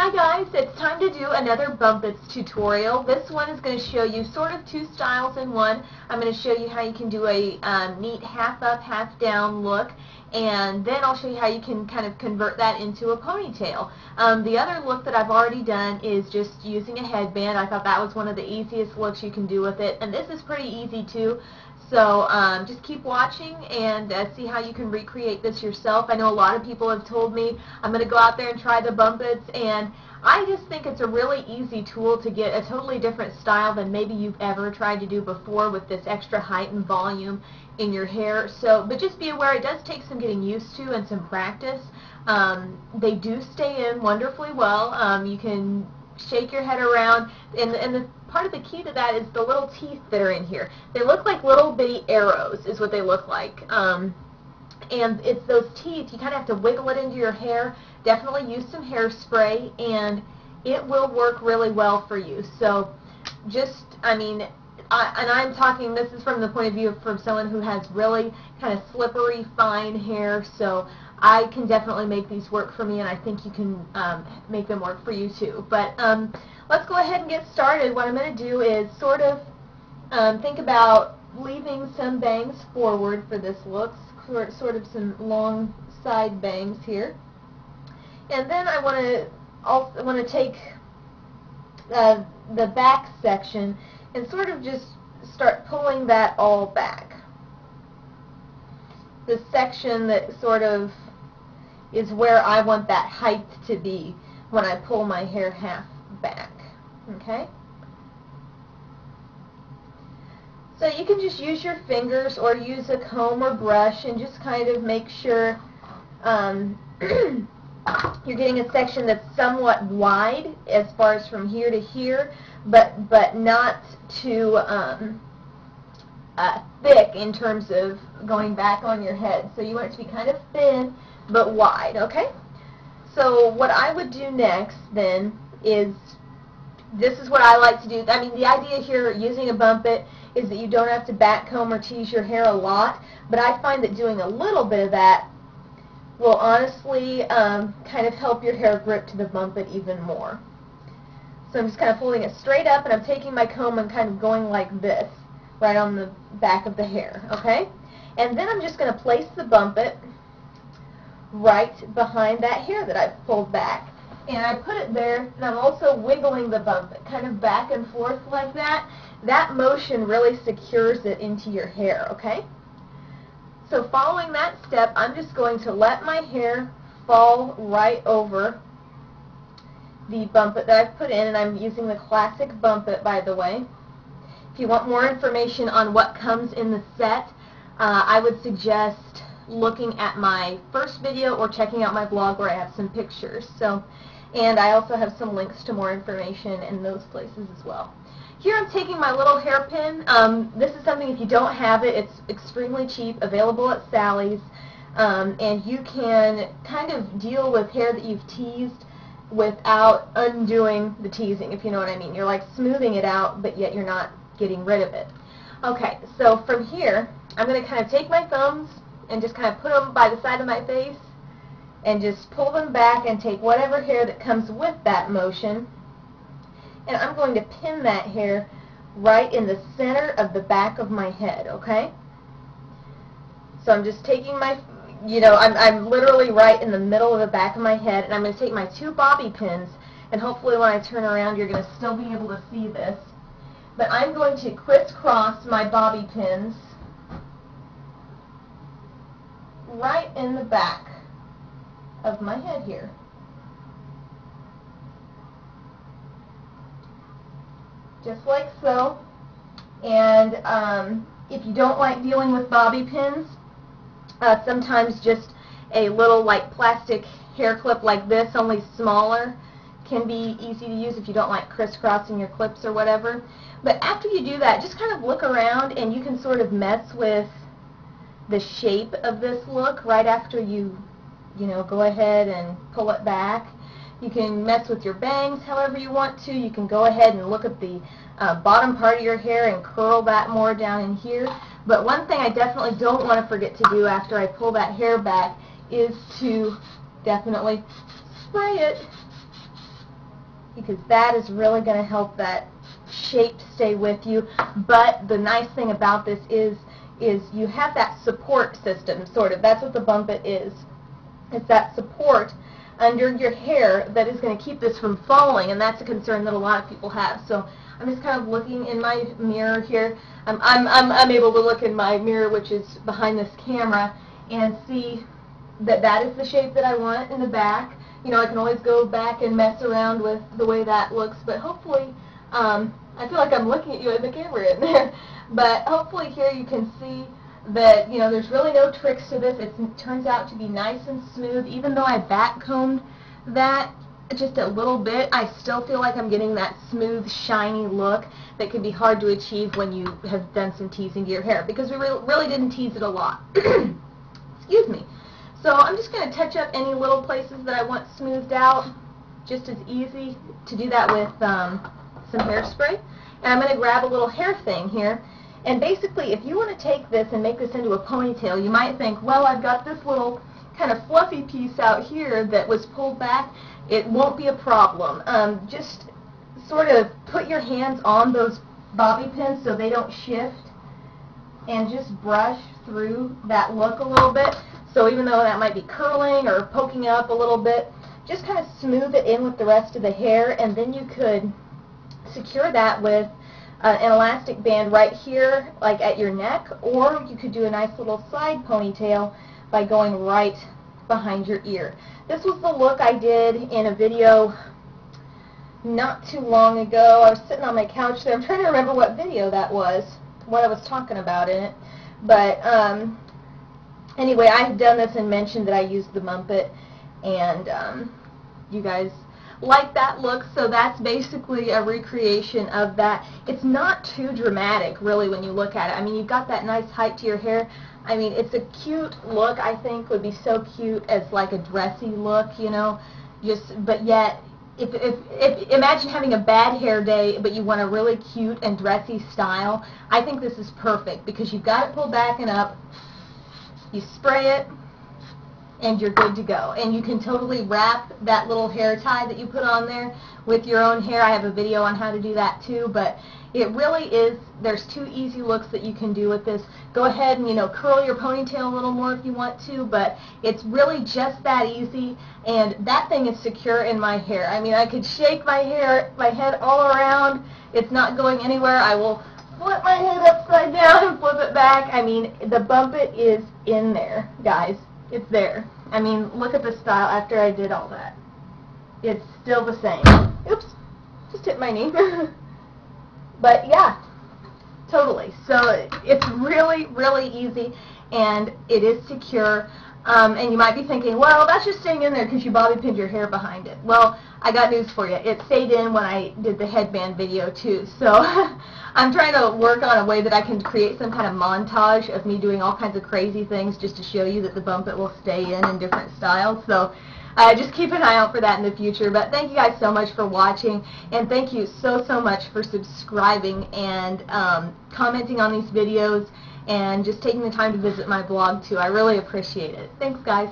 Hi guys, it's time to do another Bumpits tutorial. This one is going to show you sort of two styles in one. I'm going to show you how you can do a neat half up, half down look, and then I'll show you how you can kind of convert that into a ponytail. The other look that I've already done is just using a headband. I thought that was one of the easiest looks you can do with it, and this is pretty easy too. So just keep watching and see how you can recreate this yourself. I know a lot of people have told me I'm going to go out there and try the Bumpits, and I just think it's a really easy tool to get a totally different style than maybe you've ever tried to do before with this extra height and volume in your hair. So, but just be aware it does take some getting used to and some practice. They do stay in wonderfully well. You can shake your head around, and the part of the key to that is the little teeth that are in here. They look like little bitty arrows is what they look like, and it's those teeth. You kind of have to wiggle it into your hair. Definitely use some hairspray, and it will work really well for you. So just, I mean, and I'm talking, this is from the point of view from someone who has really kind of slippery, fine hair, so I can definitely make these work for me, and I think you can make them work for you too. But let's go ahead and get started. What I'm going to do is sort of think about leaving some bangs forward for this look, sort of some long side bangs here. And then I want to take the back section and sort of just start pulling that all back. The section that sort of is where I want that height to be when I pull my hair half back. Okay? So you can just use your fingers or use a comb or brush and just kind of make sure you're getting a section that's somewhat wide as far as from here to here, but not too thick in terms of going back on your head. So you want it to be kind of thin but wide, okay? So what I would do next then is, this is what I like to do. I mean, the idea here using a Bumpit is that you don't have to back comb or tease your hair a lot, but I find that doing a little bit of that will honestly kind of help your hair grip to the Bumpit even more. So I'm just kind of holding it straight up, and I'm taking my comb and kind of going like this, right on the back of the hair, okay? And then I'm just going to place the Bumpit right behind that hair that I've pulled back. And I put it there, and I'm also wiggling the Bumpit kind of back and forth like that. That motion really secures it into your hair, okay? So following that step, I'm just going to let my hair fall right over the Bumpit that I've put in, and I'm using the classic Bumpit, by the way. If you want more information on what comes in the set, I would suggest looking at my first video or checking out my blog where I have some pictures. So, and I also have some links to more information in those places as well. Here I'm taking my little hairpin. This is something, if you don't have it, it's extremely cheap, available at Sally's, and you can kind of deal with hair that you've teased without undoing the teasing, if you know what I mean. You're like smoothing it out, but yet you're not getting rid of it. Okay, so from here, I'm going to kind of take my thumbs and just kind of put them by the side of my face and just pull them back and take whatever hair that comes with that motion, and I'm going to pin that hair right in the center of the back of my head, okay? So I'm just taking my, you know, I'm literally right in the middle of the back of my head, and I'm going to take my two bobby pins, and hopefully when I turn around you're going to still be able to see this, but I'm going to crisscross my bobby pins right in the back of my head here. Just like so. And if you don't like dealing with bobby pins, sometimes just a little like plastic hair clip like this, only smaller, can be easy to use if you don't like crisscrossing your clips or whatever. But after you do that, just kind of look around, and you can sort of mess with the shape of this look right after you know, go ahead and pull it back. You can mess with your bangs however you want to. You can go ahead and look at the bottom part of your hair and curl that more down in here. But one thing I definitely don't want to forget to do after I pull that hair back is to definitely spray it because that is really going to help that shape stay with you. But the nice thing about this is you have that support system, sort of. That's what the Bumpit is. It's that support under your hair that is going to keep this from falling, and that's a concern that a lot of people have. So I'm just kind of looking in my mirror here. I'm able to look in my mirror, which is behind this camera, and see that that is the shape that I want in the back. You know, I can always go back and mess around with the way that looks, but hopefully, I feel like I'm looking at you in the camera in there, but hopefully here you can see that, you know, there's really no tricks to this. It turns out to be nice and smooth. Even though I back combed that just a little bit, I still feel like I'm getting that smooth, shiny look that can be hard to achieve when you have done some teasing to your hair, because we really didn't tease it a lot. Excuse me. So I'm just going to touch up any little places that I want smoothed out, just as easy to do that with some hairspray. And I'm going to grab a little hair thing here. And basically, if you want to take this and make this into a ponytail, you might think, well, I've got this little kind of fluffy piece out here that was pulled back. It won't be a problem. Just sort of put your hands on those bobby pins so they don't shift, and just brush through that look a little bit. So even though that might be curling or poking up a little bit, just kind of smooth it in with the rest of the hair, and then you could secure that with an elastic band right here, like at your neck, or you could do a nice little side ponytail by going right behind your ear. This was the look I did in a video not too long ago. I was sitting on my couch there. I'm trying to remember what video that was, what I was talking about in it. But anyway, I had done this and mentioned that I used the Bumpit, and you guys like that look, so that's basically a recreation of that. It's not too dramatic, really, when you look at it. I mean, you've got that nice height to your hair. I mean, it's a cute look. I think would be so cute as like a dressy look, you know. But yet, if imagine having a bad hair day, but you want a really cute and dressy style. I think this is perfect because you've got it pulled back and up. You spray it, and you're good to go. And you can totally wrap that little hair tie that you put on there with your own hair. I have a video on how to do that too, but it really is, there's two easy looks that you can do with this. Go ahead and, you know, curl your ponytail a little more if you want to, but it's really just that easy, and that thing is secure in my hair. I mean, I could shake my head all around. It's not going anywhere. I will flip my head upside down and flip it back. I mean, the Bumpit is in there, guys. It's there. I mean, look at the style after I did all that. It's still the same. Oops, just hit my knee. But yeah, totally. So it's really, really easy, and it is secure. And you might be thinking, well, that's just staying in there because you bobby pinned your hair behind it. Well, I got news for you. It stayed in when I did the headband video too. So I'm trying to work on a way that I can create some kind of montage of me doing all kinds of crazy things just to show you that the Bumpit will stay in different styles. So just keep an eye out for that in the future. But thank you guys so much for watching, and thank you so much for subscribing and commenting on these videos, and just taking the time to visit my blog too. I really appreciate it. Thanks, guys.